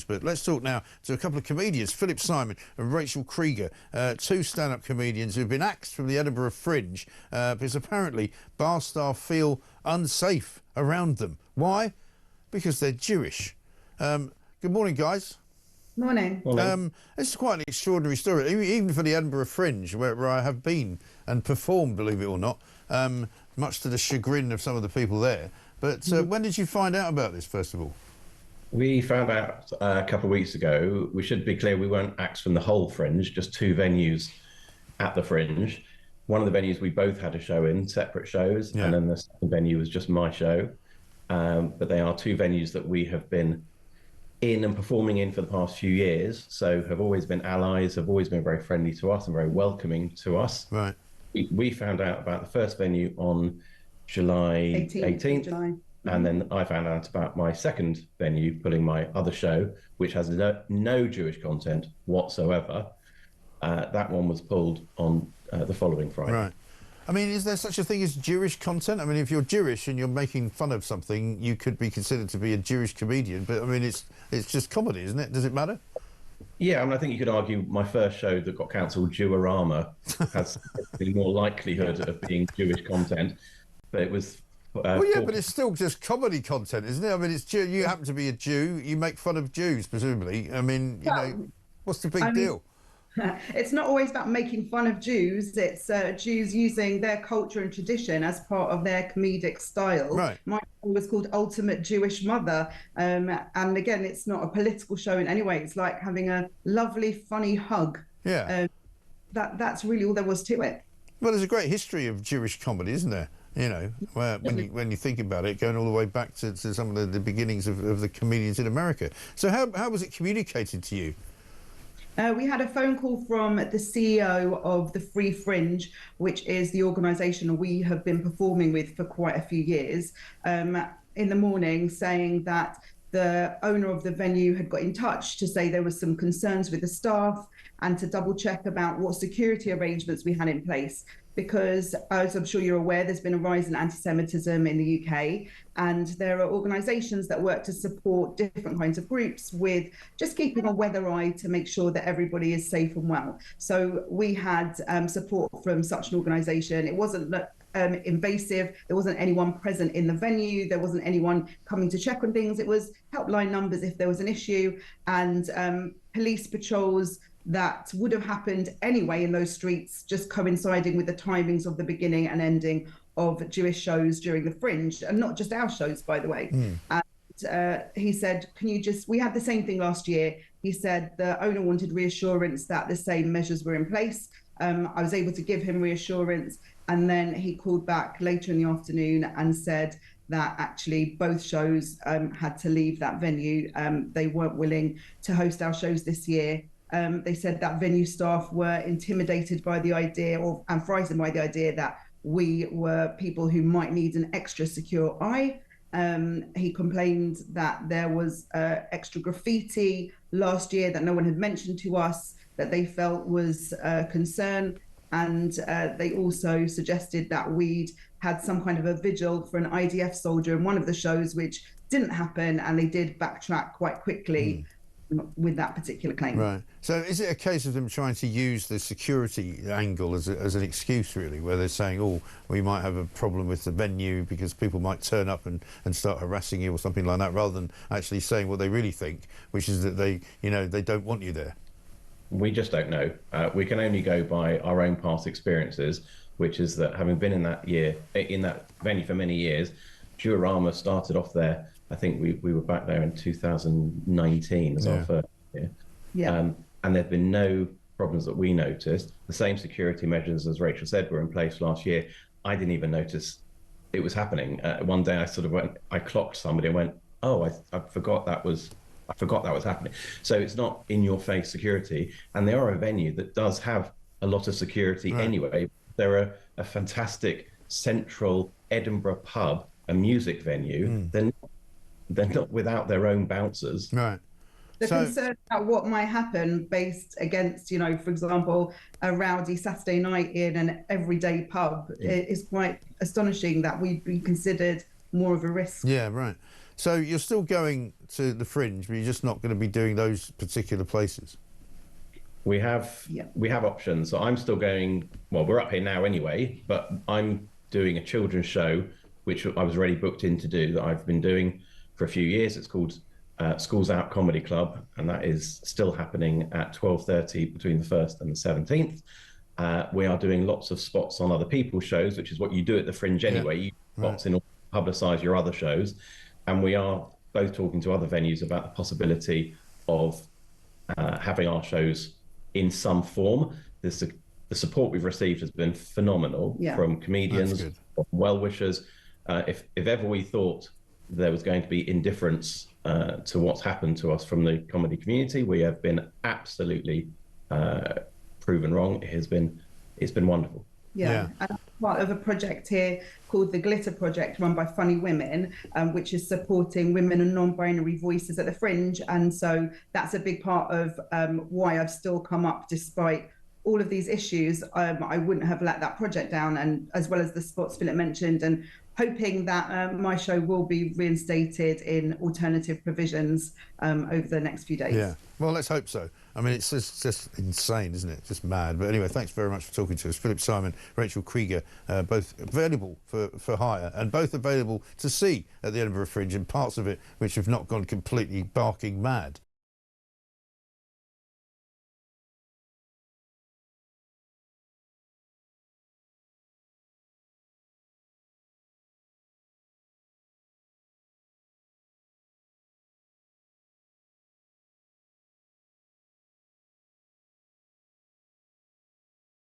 But let's talk now to a couple of comedians, Philip Simon and Rachel Creeger, two stand-up comedians who've been axed from the Edinburgh Fringe because apparently bar staff feel unsafe around them. Why? Because they're Jewish. Good morning, guys. Morning. This is quite an extraordinary story, even for the Edinburgh Fringe, where I have been and performed, believe it or not, much to the chagrin of some of the people there. But when did you find out about this, first of all? We found out a couple of weeks ago. We should be clear, we weren't axed from the whole Fringe, just two venues at the Fringe. One of the venues we both had a show in, separate shows, and then the second venue was just my show. But they are two venues that we have been in and performing in for the past few years, so have always been allies, have always been very friendly to us and very welcoming to us. Right. We found out about the first venue on July 18th. And then I found out about my second venue, putting my other show, which has no Jewish content whatsoever. That one was pulled on the following Friday. Right. I mean, is there such a thing as Jewish content? I mean, if you're Jewish and you're making fun of something, you could be considered to be a Jewish comedian. But, I mean, it's just comedy, isn't it? Does it matter? Yeah, I mean, I think you could argue my first show that got cancelled, Jew-O-Rama, has more likelihood of being Jewish content. But it was... well, yeah, but it's still just comedy content, isn't it? I mean, it's you happen to be a Jew, you make fun of Jews, presumably. I mean, you know, what's the big deal? It's not always about making fun of Jews. It's Jews using their culture and tradition as part of their comedic style. Right. My show was called Ultimate Jewish Mother. And again, it's not a political show in any way. It's like having a lovely, funny hug. Yeah. That's really all there was to it. Well, there's a great history of Jewish comedy, isn't there? You know, when you think about it, going all the way back to some of the beginnings of the comedians in America. So how was it communicated to you? We had a phone call from the CEO of the Free Fringe, which is the organisation we have been performing with for quite a few years, in the morning, saying that the owner of the venue had got in touch to say there was some concerns with the staff and to double check about what security arrangements we had in place. Because, as I'm sure you're aware, there's been a rise in anti-Semitism in the UK, and there are organisations that work to support different kinds of groups with just keeping a weather eye to make sure that everybody is safe and well. So we had support from such an organisation. It wasn't invasive. There wasn't anyone present in the venue. There wasn't anyone coming to check on things. It was helpline numbers if there was an issue, and police patrols that would have happened anyway in those streets, just coinciding with the timings of the beginning and ending of Jewish shows during the Fringe, and not just our shows, by the way. And he said, we had the same thing last year. He said the owner wanted reassurance that the same measures were in place. I was able to give him reassurance, and then he called back later in the afternoon and said that actually both shows had to leave that venue. They weren't willing to host our shows this year. They said that venue staff were intimidated by the idea and frightened by the idea that we were people who might need an extra secure eye. He complained that there was extra graffiti last year that no one had mentioned to us, that they felt was a concern. And they also suggested that we'd had some kind of a vigil for an IDF soldier in one of the shows, which didn't happen, and they did backtrack quite quickly with that particular claim. Right. So is it a case of them trying to use the security angle as an excuse, really, where they're saying, oh, we might have a problem with the venue because people might turn up and start harassing you or something like that, rather than actually saying what they really think, which is that they don't want you there? We just don't know. We can only go by our own past experiences, which is that having been in that venue for many years, Jew-O-Rama started off there. I think we were back there in 2019 as our first year. Yeah. And there've been no problems that we noticed. The same security measures, as Rachel said, were in place last year. I didn't even notice it was happening. One day I clocked somebody and went, oh, I forgot that was happening. So it's not in your face security. And they are a venue that does have a lot of security anyway. They're a fantastic central Edinburgh pub, a music venue. They're not without their own bouncers. Right. The concern about what might happen based against, for example, a rowdy Saturday night in an everyday pub is quite astonishing that we'd be considered more of a risk. Yeah, right. So you're still going to the Fringe, but you're just not going to be doing those particular places. We have options. So I'm still going. Well, we're up here now anyway, but I'm doing a children's show, which I was already booked in to do, that I've been doing for a few years. It's called Schools Out Comedy Club, and that is still happening at 12:30 between the 1st and the 17th. We are doing lots of spots on other people's shows, which is what you do at the Fringe anyway. You spots in order to publicise your other shows, and we are both talking to other venues about the possibility of having our shows in some form. The support we've received has been phenomenal from comedians, from well-wishers. If ever we thought there was going to be indifference to what's happened to us from the comedy community, we have been absolutely proven wrong. It's been wonderful. And I'm part of a project here called the Glitter Project, run by Funny Women, which is supporting women and non-binary voices at the Fringe. And so that's a big part of why I've still come up despite all of these issues. I wouldn't have let that project down, and as well as the spots Philip mentioned, and hoping that my show will be reinstated in alternative provisions over the next few days. Yeah, well, let's hope so. I mean, it's just insane, isn't it? Just mad. But anyway, thanks very much for talking to us. Philip Simon, Rachel Creeger, both available for hire and both available to see at the Edinburgh Fringe, and parts of it which have not gone completely barking mad.